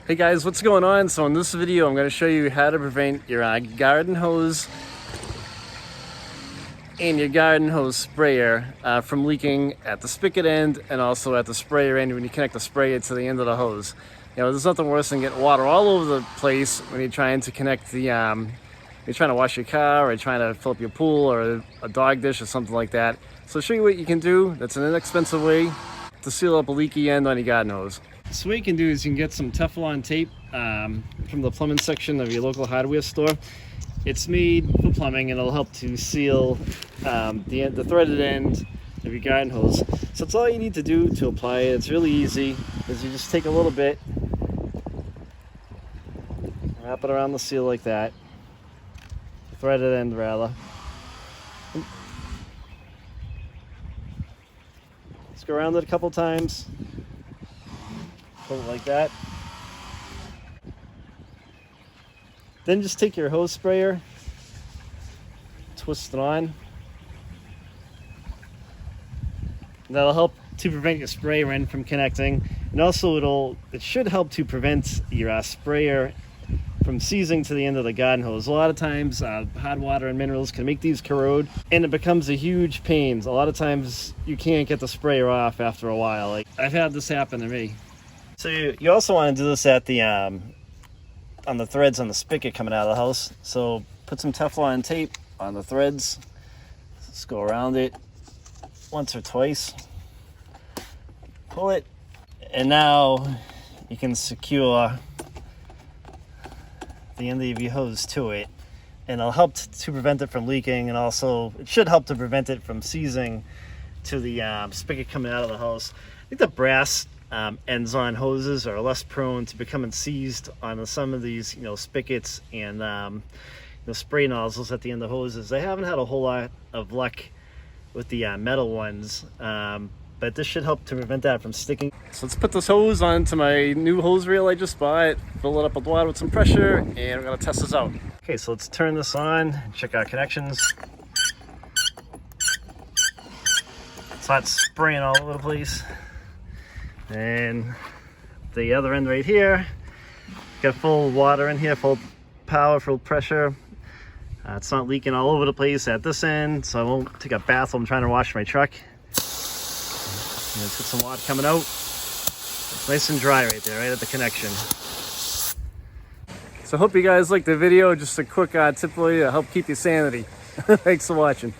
Hey guys, what's going on? So in this video, I'm going to show you how to prevent your garden hose and your garden hose sprayer from leaking at the spigot end and also at the sprayer end when you connect the sprayer to the end of the hose. You know, there's nothing worse than getting water all over the place when you're trying to connect the, you're trying to wash your car or trying to fill up your pool or a dog dish or something like that. So I'll show you what you can do. That's an inexpensive way to seal up a leaky end on your garden hose. So what you can do is you can get some Teflon tape from the plumbing section of your local hardware store. It's made for plumbing and it'll help to seal the threaded end of your garden hose. So that's all you need to do to apply it. It's really easy. Is you just take a little bit, wrap it around the seal like that, the threaded end rather. Just go around it a couple times. Put it like that. Then just take your hose sprayer, twist it on. That'll help to prevent your sprayer end from connecting, and also it should help to prevent your sprayer from seizing to the end of the garden hose. A lot of times hard water and minerals can make these corrode and it becomes a huge pain. A lot of times you can't get the sprayer off after a while. Like I've had this happen to me. So you also want to do this at the on the threads on the spigot coming out of the house. So put some Teflon tape on the threads. Just go around it once or twice. Pull it, and now you can secure the end of your hose to it, and it'll help to prevent it from leaking, and also it should help to prevent it from seizing to the spigot coming out of the house. I think the brass ends on hoses are less prone to becoming seized on some of these, spigots and spray nozzles at the end of hoses. I haven't had a whole lot of luck with the metal ones, but this should help to prevent that from sticking. So let's put this hose onto my new hose reel I just bought, fill it up with water with some pressure, and we're gonna test this out. Okay, so let's turn this on and check our connections. It's not spraying all over the place. And the other end right here, got full water in here, full power, full pressure. It's not leaking all over the place at this end, so I won't take a bath while I'm trying to wash my truck. And let's get some water coming out. It's nice and dry right there, right at the connection. So I hope you guys liked the video. Just a quick tip for you to help keep your sanity. Thanks for watching.